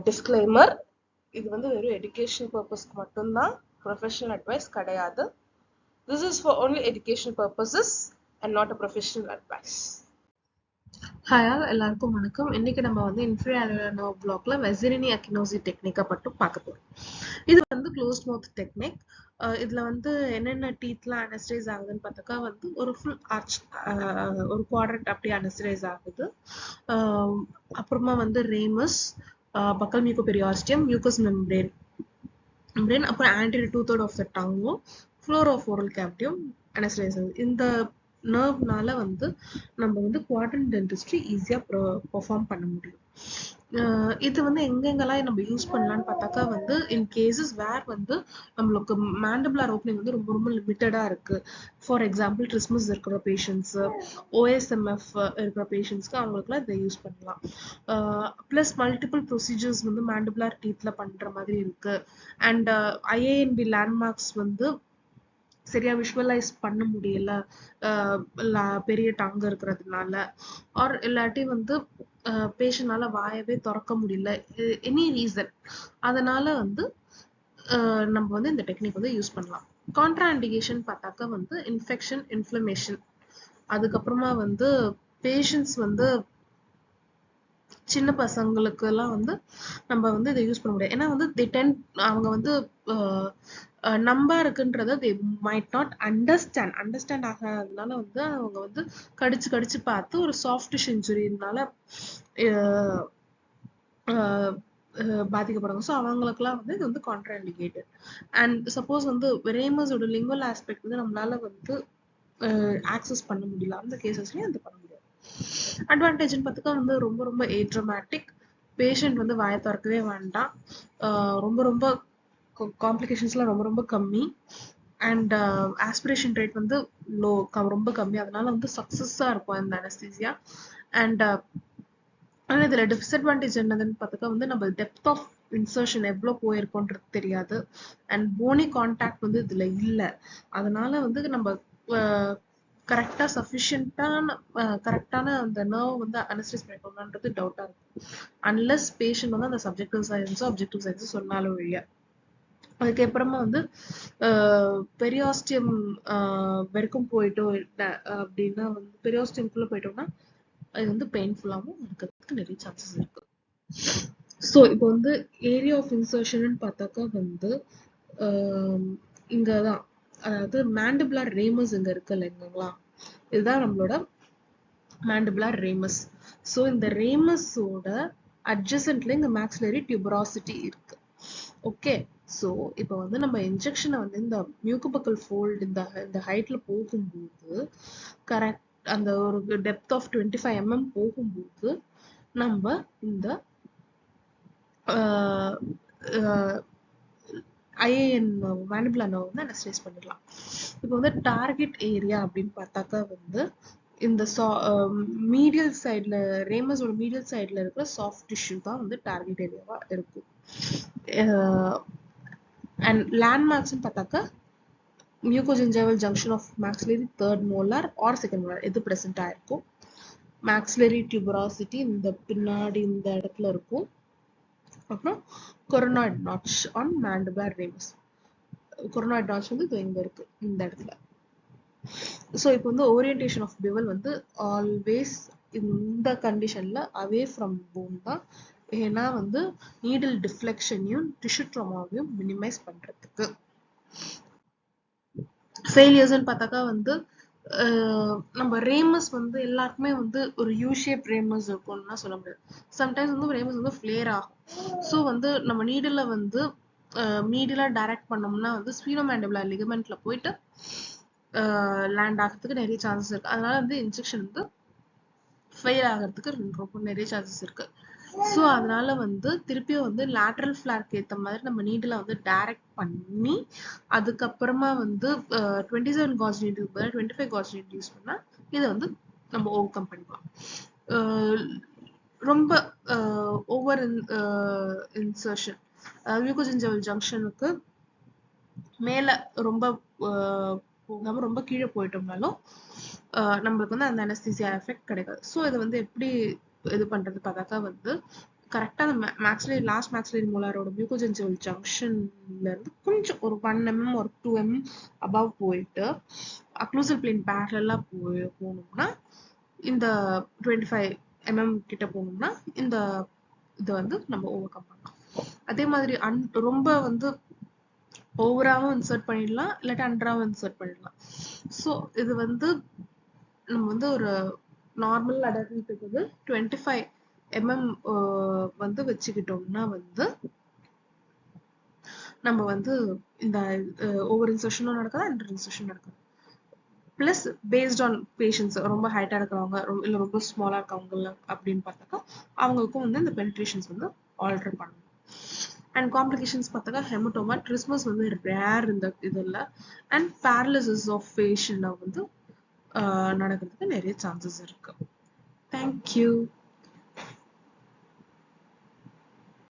Disclaimer, இது வந்து வெறும் எஜுகேஷன் பர்பஸ்க்கு மட்டும்தான், ப்ரொஃபஷனல் அட்வைஸ் கிடையாது. This is for only educational purposes and not a professional advice. Hi all, எல்லாருக்கும் வணக்கம். இன்னைக்கு நம்ம வந்து இன்ஃப்ரீஆனுலர் நர்வ் பிளாக்ல வெசிரினி அக்கினோசி டெக்னிக்கை மட்டும் பார்க்க போறோம். இது வந்து க்ளோஸ் மவுத் டெக்னிக். இதுல வந்து என்னென்ன டீத்லாம் அனஸ்டைஸ் ஆகுதுன்னு பார்த்தாக்கா வந்து ஒரு ஃபுல் ஆர்ச், ஒரு குவாட்ரண்ட் அப்படி அனஸ்டைஸ் ஆகுது. அப்புறமா வந்து ramus, buccal mucoperiosteum, mucous membrane, அப்புறம் ஆன்டீரியர் 2/3 ஆஃப் த டங்கும், ஃப்ளோர் ஆஃப் ஓரல் கேவிட்டியும் அனஸ்டைஸ் ஆகுது. இந்த நர்வ்னால வந்து நம்ம வந்து குவாட்ரண்ட் டென்டிஸ்ட்ரி ஈஸியாக பெர்ஃபார்ம் பண்ண முடியும். இது வந்து எங்கெங்கெல்லாம் நம்ம யூஸ் பண்ணலான்னு பார்த்தாக்கா வந்து இன் கேசஸ் வேர் வந்து நம்மளுக்கு மேண்டபிளார் ஓப்பனிங் வந்து ரொம்ப ரொம்ப லிமிட்டடாக இருக்குது. ஃபார் எக்ஸாம்பிள் ட்ரிஸ்மஸ் இருக்கிற பேஷண்ட்ஸு, ஓஎஸ்எம்எஃப் இருக்கிற பேஷண்ட்ஸ்க்கு அவங்களுக்குலாம் இதை யூஸ் பண்ணலாம். ப்ளஸ் மல்டிபிள் ப்ரொசீஜர்ஸ் வந்து மேண்டபிளார் டீத்தில் பண்ணுற மாதிரி இருக்குது. அண்ட் ஐஏஎன்பி லேண்ட்மார்க்ஸ் வந்து சரியா விஷுவலைஸ் பண்ண முடியல பெரிய டங்கு இருக்கிறதுனால, ஆர் இல்லாட்டி வந்து பேஷண்டால வாயவே திறக்க முடியல, எனி ரீசன், அதனால வந்து நம்ம வந்து இந்த டெக்னிக் வந்து யூஸ் பண்ணலாம். கான்ட்ரா இண்டிகேஷன் பார்த்தாக்கா வந்து இன்ஃபெக்ஷன், இன்ஃப்ளமேஷன், அதுக்கப்புறமா வந்து பேஷண்ட்ஸ் வந்து சின்ன பசங்களுக்கு எல்லாம் வந்து நம்ம வந்து இதை யூஸ் பண்ண முடியாது. ஏன்னா வந்து அவங்க வந்து நம்பா இருக்குன்றத they might not அண்டர்ஸ்டாண்ட் ஆகாததுனால வந்து அவங்க வந்து கடிச்சு பார்த்து ஒரு சாஃப்ட் டிஷ் இன்ஜுரினால பாதிக்கப்படுறாங்க. ஸோ அவங்களுக்குலாம் வந்து இது வந்து கான்ட்ரா இண்டிகேட்டட். அண்ட் சப்போஸ் வந்து ரேமஸோட லிங்குவல் ஆஸ்பெக்ட் வந்து நம்மளால வந்து ஆக்சஸ் பண்ண முடியல, அந்த கேசஸ்லயும் அது பண்ண முடியாது. அட்வான்டேஜ்னு பார்த்துக்க வந்து ரொம்ப ரொம்ப ஏட்ரமேட்டிக், பேஷண்ட் வந்து வாயை திறக்கவே வேண்டாம், ரொம்ப ரொம்ப காம்ப்ளிகேஷன்ஸ்லாம் ரொம்ப ரொம்ப கம்மி, அண்ட் ஆஸ்பிரேஷன் ரேட் வந்து ரொம்ப கம்மி, அதனால வந்து சக்ஸஸாக இருக்கும் இந்த அனஸ்தீசியா. அண்ட் ஆனால் இதில் டிஸ்அட்வான்டேஜ் என்னதுன்னு பார்த்துக்க வந்து நம்ம டெப்த் ஆஃப் இன்சர்ஷன் எவ்வளோ போயிருக்கோன்றது தெரியாது. அண்ட் போனி கான்டாக்ட் வந்து இதில் இல்லை, அதனால வந்து நம்ம கரெக்டாக கரெக்டான அந்த நர்வ் வந்து அனஸ்டைஸ் பண்ணிக்கோங்கன்றது டவுட்டாக இருக்கும், அன்லெஸ் பேஷண்ட் வந்து அந்த சப்ஜெக்டிவ் சயின்ஸோ சொன்னாலும் வழியா. அதுக்கப்புறமா வந்து பெரியாஸ்டியம் வரைக்கும் போயிட்டோம் அப்படின்னா வந்து பெரியாஸ்டியம்குள்ளே போயிட்டோம்னா அது வந்து பெயின்ஃபுல்லாகவும் இருக்கிறதுக்கு நிறைய சான்சஸ் இருக்கு. ஸோ இப்போ வந்து ஏரியா ஆஃப் இன்சர்ஷன் பார்த்தாக்கா வந்து இங்கதான், அதாவது மேண்டிபுலார் ரேமஸ் இங்க இருக்கு இல்லைங்களா, இதுதான் நம்மளோட மேண்டிபுலார் ரேமஸ். ஸோ இந்த ரேமஸோட அட்ஜசன்ட்ல இங்க மேக்ஸிலரி டியூபராசிட்டி இருக்கு. ஓகே, ஸோ இப்போ வந்து நம்ம இன்ஜெக்ஷனை வந்து இந்த மியூக்கோபக்கல் ஃபோல்டு இந்த ஹைட்ல போகும்போது, கரெக்ட் அந்த ஒரு டெப்த் ஆஃப் 25 mm போகும்போது நம்ம இந்த ஐஏஎன் மேண்டிபுலர் நர்வ் வந்து அனஸ்டைஸ் பண்ணிடலாம். இப்போ வந்து டார்கெட் ஏரியா அப்படின்னு பார்த்தாக்கா வந்து இந்த மீடியல் சைட்ல, ரேமஸோட மீடியல் சைட்ல இருக்கிற சாஃப்ட் டிஷ்யூ தான் வந்து டார்கெட் ஏரியாவா இருக்கும். அண்ட் லேண்ட்மார்க்ஸ்ன்னு பார்த்தாக்கா mucogingival junction of maxillary third molar or second molar எது ப்ரெசென்ட் ஆயிருக்கும். maxillary tuberosity இந்த பின்னாடி இந்த இடத்துல இருக்கும். அப்புறம் coronoid notch on mandibular ramus. coronoid notch வந்து இங்க இருக்கு இந்த இடத்துல. ஸோ இப்போ வந்து ஓரியன்டேஷன் ஆஃப் பிவல் வந்து ஆல்வேஸ் இந்த கண்டிஷன்ல அவே ஃப்ரம் போன் தான். ஏன்னா வந்து நீடில் டிஃப்ளெக்ஷனையும் டிஷ்யூ ட்ராமாவையும் மினிமைஸ் பண்றதுக்கு. ஃபெயிலியர்ஸ்ன்னு பார்த்தாக்கா வந்து நம்ம ரேமஸ் வந்து எல்லாருக்குமே வந்து ஒரு யூ ஷேப் ரேமஸ் இருக்கும்னா சொல்ல முடியாது. சம்டைம்ஸ் வந்து ரேமஸ் வந்து ஃபிளேர் ஆகும். ஸோ வந்து நம்ம நீடில் வந்து மீடியலாக டைரக்ட் பண்ணோம்னா வந்து ஸ்பீனோமேண்டிபுலர் லிகமெண்ட்ல போயிட்டு லேண்ட் ஆகிறதுக்கு நிறைய சான்சஸ் இருக்கு. அதனால வந்து இன்ஜெக்ஷன் வந்து ஃபெயில் ஆகிறதுக்கு ரொம்ப நிறைய சான்சஸ் இருக்கு. ஸோ அதனால வந்து திருப்பியும் வந்து லேட்ரல் ஃபிளார்க்கு ஏற்ற மாதிரி நம்ம நீடில் வந்து டைரக்ட் பண்ணி அதுக்கப்புறமா வந்து 27 gauge needle 25 gauge needle use பண்ணா இதை வந்து நம்ம ஓவர் கம் பண்ணிக்கலாம். ரொம்ப ஓவர் இன்சர்ஷன், மியூகோஜின்ஜைவல் ஜங்ஷனுக்கு மேல ரொம்ப போகாம ரொம்ப கீழே போயிட்டோம்னாலும் நம்மளுக்கு வந்து அந்த அனஸ்தீசியா எஃபெக்ட் கிடைக்காது. ஸோ இது வந்து எப்படி இது பண்றது பார்த்தாக்கா வந்து கரெக்டாக அந்த மேக்ஸிலரி லாஸ்ட் மேக்ஸிலரி மோலாரோட மியூகோஜென்சிவல் ஜங்ஷன்ல இருந்து கொஞ்சம் ஒரு 1 mm ஒரு 2 mm அபவ் போயிட்டு அக்ளூசல் பிளேன் பேரலாக போகணும்னா இந்த 25 mm கிட்ட போகணும்னா இந்த இதை வந்து நம்ம ஓவர் கம் பண்ணலாம். அதே மாதிரி ரொம்ப வந்து ஓவராகவும் இன்சர்ட் பண்ணிடலாம், இல்லாட்டி அண்டராகவும் இன்சர்ட் பண்ணிடலாம். ஸோ இது வந்து நம்ம வந்து ஒரு நார்மல் அடல்ட்டுக்கு வந்து 25 mm வந்து வச்சுக்கிட்டோம்னா வந்து நம்ம வந்து இந்த ஓவர் இன்சர்ஷனும் நடக்காது, அண்டர் இன்சர்ஷனும் நடக்காது. ப்ளஸ் பேஸ்ட் ஆன் பேஷன்ஸ் ரொம்ப ஹைட்டாக இருக்கிறவங்க இல்லை ரொம்ப ஸ்மாலாக இருக்கவங்க அப்படின்னு பார்த்தாக்கா அவங்களுக்கும் வந்து இந்த பெனிட்ரேஷன்ஸ் வந்து ஆல்டர் பண்ணணும். அண்ட் காம்ப்ளிகேஷன்ஸ் பார்த்தாக்கா ஹெமட்டோமா, ட்ரிஸ்மஸ் வந்து ரேர் இந்த இதில். அண்ட் பேரலிசிஸ் ஆஃப் ஃபேஷியலில் வந்து நடக்கிறதுக்கு நிறைய சான்சஸ் இருக்கு. தேங்க்யூ.